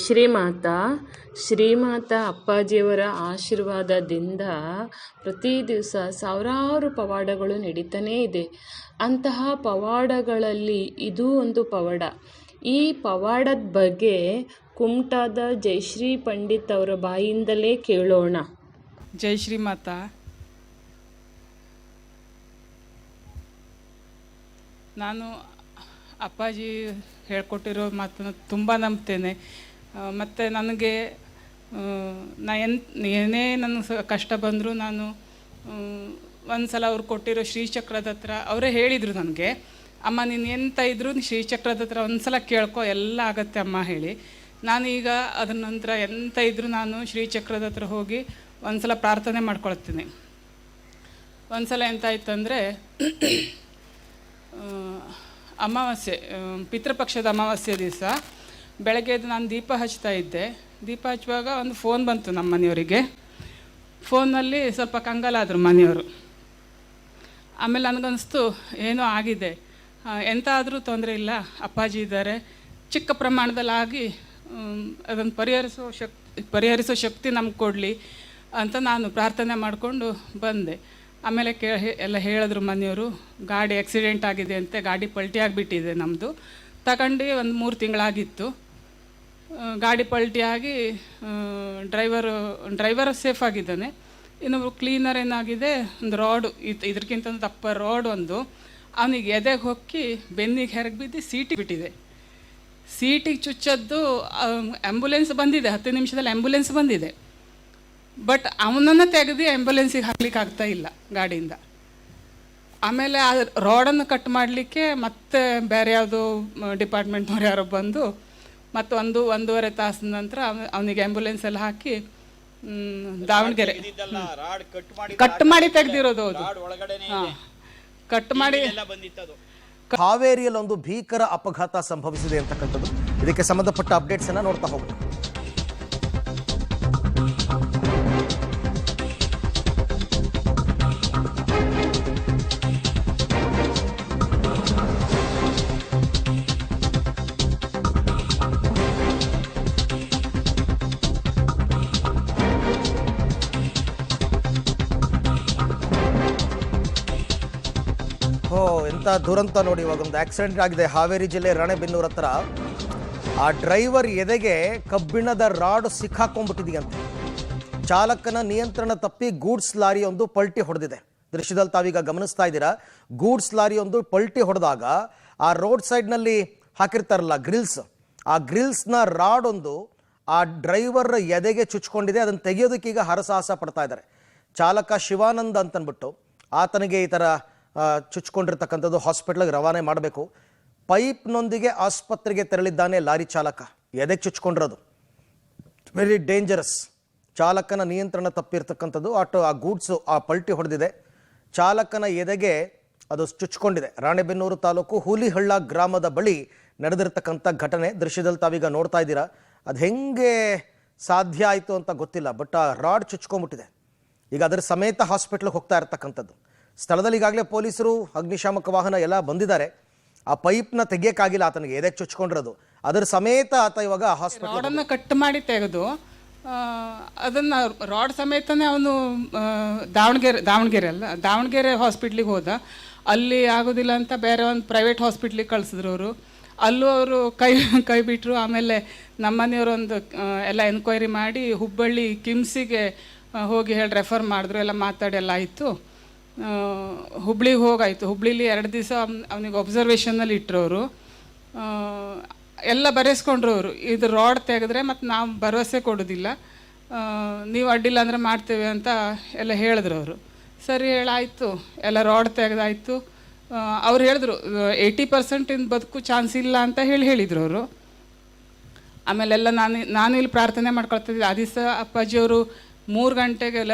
ಶ್ರೀಮಾತಾ ಅಪ್ಪಾಜಿಯವರ ಆಶೀರ್ವಾದದಿಂದ ಪ್ರತಿ ದಿವಸ ಸಾವಿರಾರು ಪವಾಡಗಳು ನಡೀತಾನೇ ಇದೆ. ಅಂತಹ ಪವಾಡಗಳಲ್ಲಿ ಇದೂ ಒಂದು ಪವಾಡ. ಈ ಪವಾಡದ ಬಗ್ಗೆ ಕುಮಟಾದ ಜಯಶ್ರೀ ಪಂಡಿತ್ ಅವರ ಬಾಯಿಂದಲೇ ಕೇಳೋಣ. ಜೈ ಶ್ರೀಮಾತಾ. ನಾನು ಅಪ್ಪಾಜಿ ಹೇಳ್ಕೊಟ್ಟಿರೋ ಮಾತನ್ನು ತುಂಬ ನಂಬ್ತೇನೆ. ಮತ್ತು ನನಗೆ ಏನೇ ನನ್ನ ಕಷ್ಟ ಬಂದರೂ ನಾನು ಒಂದು ಸಲ ಅವ್ರು ಕೊಟ್ಟಿರೋ ಶ್ರೀಚಕ್ರದ ಹತ್ರ ಅವರೇ ಹೇಳಿದರು ನನಗೆ, ಅಮ್ಮ ನೀನು ಎಂತ ಇದ್ದರೂ ಶ್ರೀಚಕ್ರದ ಹತ್ರ ಒಂದು ಸಲ ಕೇಳ್ಕೊ, ಎಲ್ಲ ಆಗತ್ತೆ ಅಮ್ಮ ಹೇಳಿ. ನಾನೀಗ ಅದರ ನಂತರ ಎಂತ ಇದ್ದರೂ ನಾನು ಶ್ರೀಚಕ್ರದ ಹತ್ರ ಹೋಗಿ ಒಂದು ಸಲ ಪ್ರಾರ್ಥನೆ ಮಾಡ್ಕೊಳ್ತೀನಿ. ಒಂದು ಸಲ ಎಂತಾಯ್ತಂದರೆ ಅಮಾವಾಸ್ಯೆ, ಪಿತೃಪಕ್ಷದ ಅಮಾವಾಸ್ಯೆ ದಿವಸ ಬೆಳಗ್ಗೆ ಎದ್ದು ನಾನು ದೀಪ ಹಚ್ತಾ ಇದ್ದೆ. ದೀಪ ಹಚ್ಚುವಾಗ ಒಂದು ಫೋನ್ ಬಂತು ನಮ್ಮ ಮನೆಯವರಿಗೆ. ಫೋನಲ್ಲಿ ಸ್ವಲ್ಪ ಕಂಗಾಲಾದರು ಮನೆಯವರು. ಆಮೇಲೆ ನನಗನ್ನಿಸ್ತು ಏನೋ ಆಗಿದೆ, ಎಂತ ಆದರೂ ತೊಂದರೆ ಇಲ್ಲ, ಅಪ್ಪಾಜಿ ಇದ್ದಾರೆ, ಚಿಕ್ಕ ಪ್ರಮಾಣದಲ್ಲಿ ಆಗಿ ಅದನ್ನು ಪರಿಹರಿಸೋ ಶಕ್ತಿ ನಮ್ಗೆ ಕೊಡಲಿ ಅಂತ ನಾನು ಪ್ರಾರ್ಥನೆ ಮಾಡಿಕೊಂಡು ಬಂದೆ. ಆಮೇಲೆ ಎಲ್ಲ ಹೇಳಿದ್ರು ಮನೆಯವರು, ಗಾಡಿ ಆಕ್ಸಿಡೆಂಟ್ ಆಗಿದೆ ಅಂತೆ, ಗಾಡಿ ಪಲ್ಟಿ ಆಗಿಬಿಟ್ಟಿದೆ ನಮ್ಮದು. ತಗೊಂಡು ಒಂದು 3 ತಿಂಗಳಾಗಿತ್ತು. ಗಾಡಿ ಪಲ್ಟಿಯಾಗಿ ಡ್ರೈವರ್ ಸೇಫ್ ಆಗಿದ್ದಾನೆ. ಇನ್ನು ಕ್ಲೀನರ್ ಏನಾಗಿದೆ, ಒಂದು ರಾಡು ಇದಕ್ಕಿಂತ ಒಂದು ದಪ್ಪ ರಾಡ್ ಒಂದು ಅವನಿಗೆ ಎದೆಗೆ ಹೊಕ್ಕಿ ಬೆನ್ನಿಗೆ ಹೆರಗಿ ಬಿದ್ದು ಸೀಟಿಗೆ ಬಿಟ್ಟಿದೆ. ಸೀಟಿಗೆ ಚುಚ್ಚದ್ದು ಆ್ಯಂಬುಲೆನ್ಸ್ ಬಂದಿದೆ, 10 ನಿಮಿಷದಲ್ಲಿ ಆ್ಯಂಬುಲೆನ್ಸ್ ಬಂದಿದೆ. ಬಟ್ ಅವನನ್ನು ತೆಗೆದು ಆ್ಯಂಬುಲೆನ್ಸಿಗೆ ಹಾಕ್ಲಿಕ್ಕೆ ಆಗ್ತಾ ಇಲ್ಲ ಗಾಡಿಯಿಂದ. ಆಮೇಲೆ ಆ ರೋಡನ್ನು ಕಟ್ ಮಾಡಲಿಕ್ಕೆ ಮತ್ತೆ ಬೇರೆ ಯಾವುದೋ ಡಿಪಾರ್ಟ್ಮೆಂಟ್ನವ್ರು ಯಾರೋ ಬಂದು ಮತ್ತು 1-1.5 ತಾಸಿನ ನಂತರ ಅವನಿಗೆ ಆ್ಯಂಬುಲೆನ್ಸ್ ಎಲ್ಲ ಹಾಕಿ ದಾವಣಗೆರೆ ಕಟ್ ಮಾಡಿ ತೆಗೆದಿರೋದು. ಹಾಂ, ಕಟ್ ಮಾಡಿ. ಹಾವೇರಿಯಲ್ಲಿ ಒಂದು ಭೀಕರ ಅಪಘಾತ ಸಂಭವಿಸಿದೆ ಅಂತಕ್ಕಂಥದ್ದು. ಇದಕ್ಕೆ ಸಂಬಂಧಪಟ್ಟ ಅಪ್ಡೇಟ್ಸ್ ಅನ್ನ ನೋಡ್ತಾ ಹೋಗೋಣ. ಎಂಥ ದುರಂತ ನೋಡಿ. ಇವಾಗ ಒಂದು ಆಕ್ಸಿಡೆಂಟ್ ಆಗಿದೆ ಹಾವೇರಿ ಜಿಲ್ಲೆ ರಾಣೆಬೆನ್ನೂರ ಹತ್ರ. ಆ ಡ್ರೈವರ್ ಎದೆಗೆ ಕಬ್ಬಿಣದ ರಾಡ್ ಸಿಕ್ಕಾಕೊಂಡ್ಬಿಟ್ಟಿದೆಯಂತೆ. ಚಾಲಕನ ನಿಯಂತ್ರಣ ತಪ್ಪಿ ಗೂಡ್ಸ್ ಲಾರಿಯೊಂದು ಪಲ್ಟಿ ಹೊಡೆದಿದೆ. ದೃಶ್ಯದಲ್ಲಿ ತಾವೀಗ ಗಮನಿಸ್ತಾ ಇದ್ದೀರಾ. ಗೂಡ್ಸ್ ಲಾರಿಯೊಂದು ಪಲ್ಟಿ ಹೊಡೆದಾಗ ಆ ರೋಡ್ ಸೈಡ್ನಲ್ಲಿ ಹಾಕಿರ್ತಾರಲ್ಲ ಗ್ರಿಲ್ಸ್, ಆ ಗ್ರಿಲ್ಸ್ನ ರಾಡ್ ಒಂದು ಆ ಡ್ರೈವರ್ ಎದೆಗೆ ಚುಚ್ಕೊಂಡಿದೆ. ಅದನ್ನು ತೆಗೆಯೋದಕ್ಕೀಗ ಹರಸಾಹಸ ಪಡ್ತಾ ಇದ್ದಾರೆ. ಚಾಲಕ ಶಿವಾನಂದ್ ಅಂತನ್ಬಿಟ್ಟು ಆತನಿಗೆ ಈ ಥರ ಚುಚ್ಕೊಂಡಿರ್ತಕ್ಕಂಥದ್ದು. ಹಾಸ್ಪಿಟ್ಲಿಗೆ ರವಾನೆ ಮಾಡಬೇಕು. ಪೈಪ್ನೊಂದಿಗೆ ಆಸ್ಪತ್ರೆಗೆ ತೆರಳಿದ್ದಾನೆ ಲಾರಿ ಚಾಲಕ. ಎದೆಗೆ ಚುಚ್ಕೊಂಡಿರೋದು ವೆರಿ ಡೇಂಜರಸ್. ಚಾಲಕನ ನಿಯಂತ್ರಣ ತಪ್ಪಿರ್ತಕ್ಕಂಥದ್ದು. ಆ ಗೂಡ್ಸು ಆ ಪಲ್ಟಿ ಹೊಡೆದಿದೆ. ಚಾಲಕನ ಎದೆಗೆ ಅದು ಚುಚ್ಕೊಂಡಿದೆ. ರಾಣೆಬೆನ್ನೂರು ತಾಲೂಕು ಹೂಲಿಹಳ್ಳ ಗ್ರಾಮದ ಬಳಿ ನಡೆದಿರ್ತಕ್ಕಂಥ ಘಟನೆ. ದೃಶ್ಯದಲ್ಲಿ ತಾವೀಗ ನೋಡ್ತಾ ಇದ್ದೀರಾ. ಅದು ಹೆಂಗೆ ಸಾಧ್ಯ ಆಯಿತು ಅಂತ ಗೊತ್ತಿಲ್ಲ, ಬಟ್ ಆ ರಾಡ್ ಚುಚ್ಕೊಂಡ್ಬಿಟ್ಟಿದೆ. ಈಗ ಅದರ ಸಮೇತ ಹಾಸ್ಪಿಟ್ಲಿಗೆ ಹೋಗ್ತಾ ಇರ್ತಕ್ಕಂಥದ್ದು. ಸ್ಥಳದಲ್ಲಿ ಈಗಾಗಲೇ ಪೊಲೀಸರು, ಅಗ್ನಿಶಾಮಕ ವಾಹನ ಎಲ್ಲ ಬಂದಿದ್ದಾರೆ. ಆ ಪೈಪ್ನ ತೆಗಿಯಕ್ಕಾಗಿಲ್ಲ, ಆತನಿಗೆ ಎದೆಗೆ ಚುಚ್ಕೊಂಡಿರೋದು. ಅದರ ಸಮೇತ ಆತ ಇವಾಗ ಹಾಸ್ಪಿಟಲ್ ಕಟ್ ಮಾಡಿ ತೆಗೆದು ಅದನ್ನು ರಾಡ್ ಸಮೇತನೇ ಅವನು ದಾವಣಗೆರೆ ಹಾಸ್ಪಿಟ್ಲಿಗೆ ಹೋದ. ಅಲ್ಲಿ ಆಗೋದಿಲ್ಲ ಅಂತ ಬೇರೆ ಒಂದು ಪ್ರೈವೇಟ್ ಹಾಸ್ಪಿಟ್ಲಿಗೆ ಕಳಿಸಿದ್ರು ಅವರು. ಅಲ್ಲೂ ಅವರು ಕೈ ಬಿಟ್ಟರು. ಆಮೇಲೆ ನಮ್ಮನೆಯವರು ಒಂದು ಎಲ್ಲ ಎನ್ಕ್ವೈರಿ ಮಾಡಿ ಹುಬ್ಬಳ್ಳಿ ಕಿಮ್ಸಿಗೆ ಹೋಗಿ ಹೇಳಿ ರೆಫರ್ ಮಾಡಿದ್ರು. ಎಲ್ಲ ಮಾತಾಡಿ ಎಲ್ಲ ಆಯಿತು. ಹುಬ್ಳಿಗೆ ಹೋಗಾಯಿತು. ಹುಬ್ಳಿಲಿ 2 ದಿವಸ ಅವನಿಗೆ ಒಬ್ಸರ್ವೇಷನಲ್ಲಿ ಇಟ್ಟರು ಅವರು. ಎಲ್ಲ ಬರೆಸ್ಕೊಂಡ್ರು ಅವರು, ಇದು ರಾಡ್ ತೆಗೆದ್ರೆ ಮತ್ತು ನಾವು ಭರವಸೆ ಕೊಡೋದಿಲ್ಲ, ನೀವು ಅಡ್ಡಿಲ್ಲ ಅಂದರೆ ಮಾಡ್ತೇವೆ ಅಂತ ಎಲ್ಲ ಹೇಳಿದ್ರು ಅವರು. ಸರಿ ಹೇಳಾಯಿತು, ಎಲ್ಲ ರಾಡ್ ತೆಗೆದಾಯಿತು. ಅವ್ರು ಹೇಳಿದ್ರು 80% ಇನ್ನು ಬದುಕು ಚಾನ್ಸ್ ಇಲ್ಲ ಅಂತ ಹೇಳಿದರು ಅವರು. ಆಮೇಲೆಲ್ಲ ನಾನು ಇಲ್ಲಿ ಪ್ರಾರ್ಥನೆ ಮಾಡ್ಕೊಳ್ತಿದ್ದೆ. ಆ ದಿವಸ ಅಪ್ಪಾಜಿಯವರು 3 ಗಂಟೆಗೆಲ್ಲ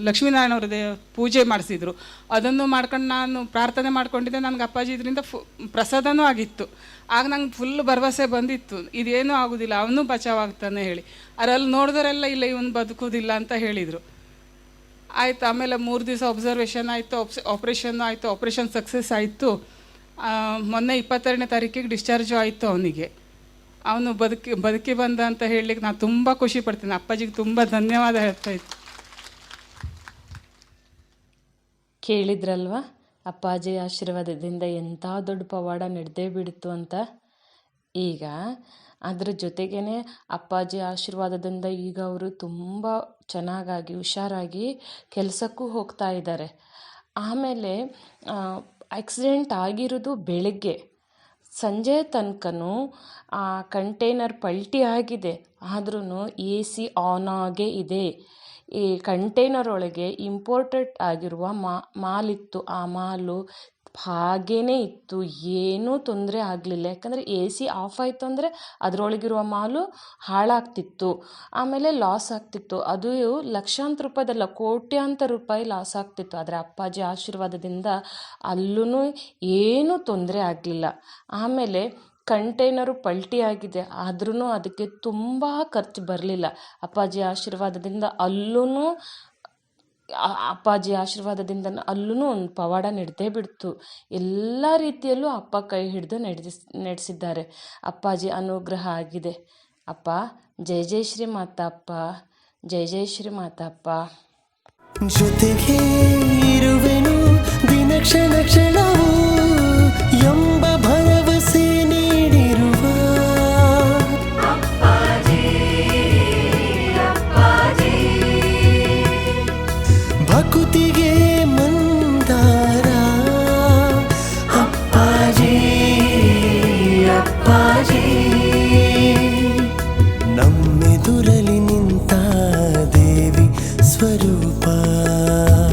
ಲಕ್ಷ್ಮೀನಾರಾಯಣ ಅವ್ರದ್ದೇ ಪೂಜೆ ಮಾಡಿಸಿದ್ರು. ಅದನ್ನು ಮಾಡ್ಕೊಂಡು ನಾನು ಪ್ರಾರ್ಥನೆ ಮಾಡ್ಕೊಂಡಿದ್ದೆ. ನನಗೆ ಅಪ್ಪಾಜಿ ಇದರಿಂದ ಪ್ರಸಾದನೂ ಆಗಿತ್ತು. ಆಗ ನಂಗೆ ಫುಲ್ ಭರವಸೆ ಬಂದಿತ್ತು, ಇದೇನೂ ಆಗೋದಿಲ್ಲ, ಅವನು ಬಚಾವಾಗ್ತಾನೆ ಹೇಳಿ. ಅದರಲ್ಲಿ ನೋಡಿದವರೆಲ್ಲ ಇಲ್ಲ ಇವನು ಬದುಕೋದಿಲ್ಲ ಅಂತ ಹೇಳಿದರು. ಆಯಿತು. ಆಮೇಲೆ 3 ದಿವಸ ಒಬ್ಸರ್ವೇಷನ್ ಆಯಿತು, ಆಪ್ರೇಷನ್ನು ಆಯಿತು. ಆಪ್ರೇಷನ್ ಸಕ್ಸಸ್ ಆಯಿತು. ಮೊನ್ನೆ 22ನೇ ತಾರೀಕಿಗೆ ಡಿಸ್ಚಾರ್ಜು ಆಯಿತು ಅವನಿಗೆ. ಅವನು ಬದುಕಿ ಬಂದ ಅಂತ ಹೇಳಲಿಕ್ಕೆ ನಾನು ತುಂಬ ಖುಷಿ ಪಡ್ತೀನಿ. ಅಪ್ಪಾಜಿಗೆ ತುಂಬ ಧನ್ಯವಾದ ಹೇಳ್ತಾ ಇದ್ದೆ. ಕೇಳಿದ್ರಲ್ವಾ ಅಪ್ಪಾಜಿ ಆಶೀರ್ವಾದದಿಂದ ಎಂಥ ದೊಡ್ಡ ಪವಾಡ ನಡೆದೇ ಬಿಡ್ತು ಅಂತ. ಈಗ ಅದ್ರ ಜೊತೆಗೇ ಅಪ್ಪಾಜಿ ಆಶೀರ್ವಾದದಿಂದ ಈಗ ಅವರು ತುಂಬ ಚೆನ್ನಾಗಾಗಿ ಹುಷಾರಾಗಿ ಕೆಲಸಕ್ಕೂ ಹೋಗ್ತಾ ಇದ್ದಾರೆ. ಆಮೇಲೆ ಆಕ್ಸಿಡೆಂಟ್ ಆಗಿರೋದು ಬೆಳಗ್ಗೆ, ಸಂಜೆ ತನಕನೂ ಆ ಕಂಟೈನರ್ ಪಲ್ಟಿ ಆಗಿದೆ, ಆದ್ರೂ AC ಆನ್ ಆಗೇ ಇದೆ. ಈ ಕಂಟೈನರ್ ಒಳಗೆ ಇಂಪೋರ್ಟೆಡ್ ಆಗಿರುವ ಮಾಲಿತ್ತು. ಆ ಮಾಲು ಹಾಗೇ ಇತ್ತು, ಏನೂ ತೊಂದರೆ ಆಗಲಿಲ್ಲ. ಯಾಕಂದರೆ AC ಆಫ್ ಆಯಿತು ಅಂದರೆ ಅದರೊಳಗಿರುವ ಮಾಲು ಹಾಳಾಗ್ತಿತ್ತು, ಆಮೇಲೆ ಲಾಸ್ ಆಗ್ತಿತ್ತು. ಅದು ಲಕ್ಷಾಂತರ ರೂಪಾಯಿದಲ್ಲ, ಕೋಟ್ಯಾಂತರ ರೂಪಾಯಿ ಲಾಸ್ ಆಗ್ತಿತ್ತು. ಆದರೆ ಅಪ್ಪಾಜಿ ಆಶೀರ್ವಾದದಿಂದ ಅಲ್ಲೂ ಏನೂ ತೊಂದರೆ ಆಗಲಿಲ್ಲ. ಆಮೇಲೆ ಕಂಟೈನರು ಪಲ್ಟಿ ಆಗಿದೆ, ಆದ್ರೂ ಅದಕ್ಕೆ ತುಂಬ ಖರ್ಚು ಬರಲಿಲ್ಲ. ಅಪ್ಪಾಜಿ ಆಶೀರ್ವಾದದಿಂದ ಅಲ್ಲೂ ಒಂದು ಪವಾಡ ನಡೆದೇ ಬಿಡ್ತು. ಎಲ್ಲ ರೀತಿಯಲ್ಲೂ ಅಪ್ಪ ಕೈ ಹಿಡಿದು ನಡೆಸಿದ್ದಾರೆ. ಅಪ್ಪಾಜಿ ಅನುಗ್ರಹ ಆಗಿದೆ. ಅಪ್ಪ ಜೈ ಜೈ ಶ್ರೀ ಮಾತಪ್ಪ, ಜೈ ಜೈ ಶ್ರೀ ಮಾತಪ್ಪ. ಜೊತೆಗೆ ಇರುವೆನು ದಿನ ಕ್ಷಣ ಕ್ಷಣವೂ.